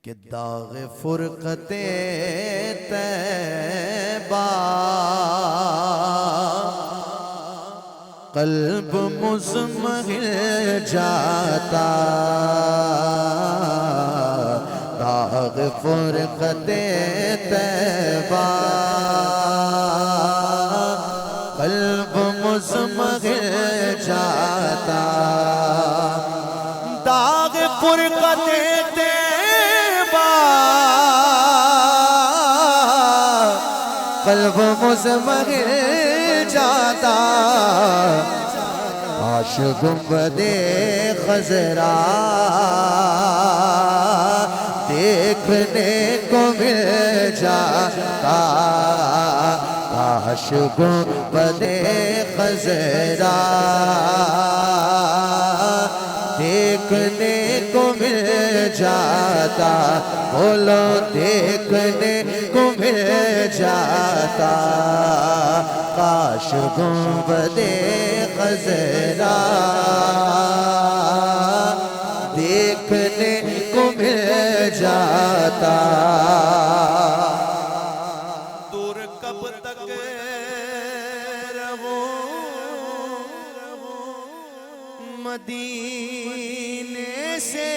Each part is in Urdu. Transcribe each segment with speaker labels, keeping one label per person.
Speaker 1: کہ داغ فرقت طیبہ قلب مزمحل جاتا، داغ فرقت طیبہ قلب مزمحل جاتا، داغ فرقت طیبہ قلب مزمحل جاتا، کاش گنبد خضرا دیکھنے کو مل جاتا، کاش گنبد خضرا دیکھنے کو مل جاتا، بولو دیکھنے کو مل جاتا، کاش گنبد خضرا دیکھنے کو مل جاتا۔ دور کب تک رہوں مدینے سے،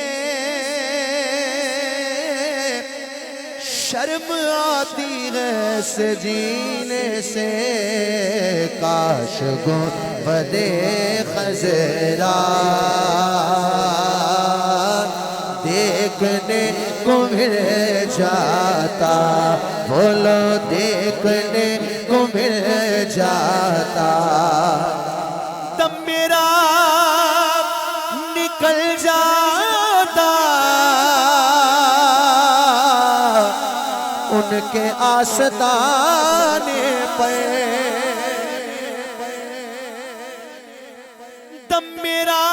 Speaker 1: شرم آتی ہے سجینے سے، کاش گنبد خضرا دیکھنے کو مل جاتا، بولو دیکھنے کو مل جاتا، دم میرا نکل جاتا ان کے آستانے پہ، دم میرا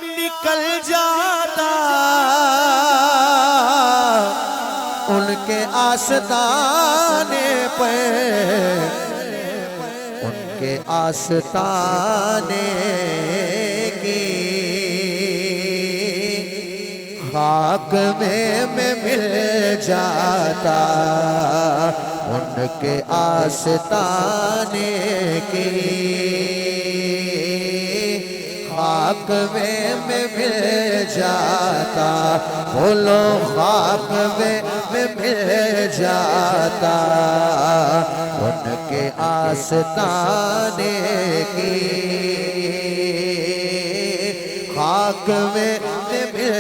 Speaker 1: نکل جاتا ان کے آستانے پہ، ان کے آستانے کی خاک میں مل جاتا، ان کے آستانے کی خاک میں مل جاتا، بولو خاک میں مل جاتا، ان کے آستانے کی خاک میں مل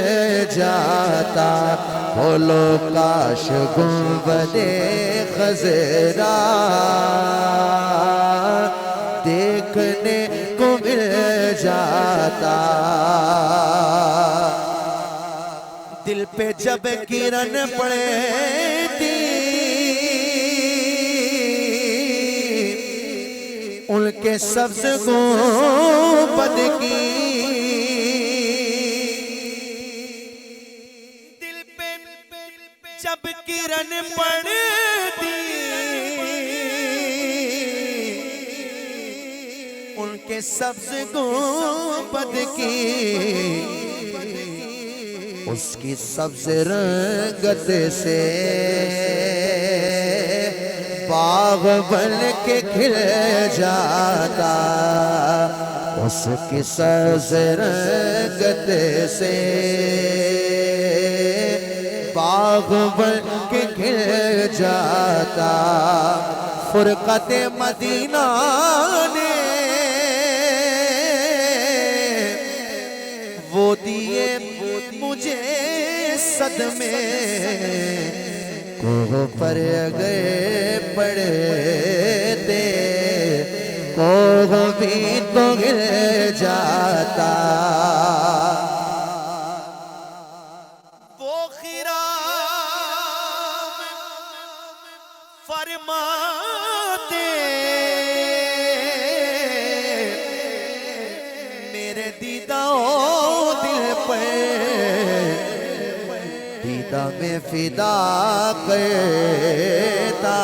Speaker 1: جاتا، بولو کاش گنبد خضرا دیکھنے کو مل جاتا، دل پہ جب کرن پڑتی ان کے سبز گنبد کی، دل پہ جب کرن پڑتی ان کے سبز گنبد کی، اس کی سبز رنگت سے باغ بن کے کھل جاتا، اس کی سبز رنگت سے باغ بن کے کھل جاتا، فرقت مدینہ نے وہ دیے مجھے صدمے، کوہ پر گئے پڑتے کوہ بھی تو گر جاتا، وہ خرام فرماتے میرے دیدہ دل پہ دیدہ میں فدا کرتا،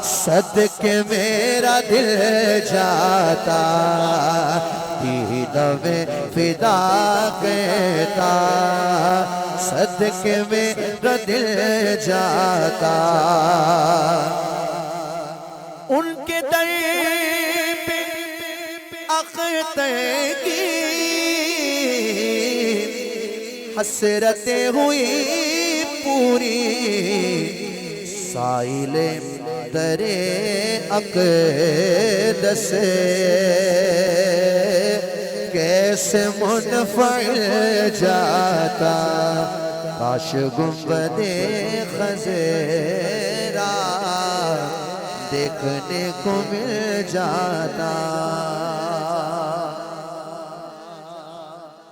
Speaker 1: صدقے میرا دل جاتا، دیدہ میں فدا کرتا، صدقے میرا دل جاتا ان کے در پہ اختر کی حسرتیں ہوئی پوری سائل در اقدس کیسے منفعل جاتا کاش گنبد خضرا دیکھنے کو مل جاتا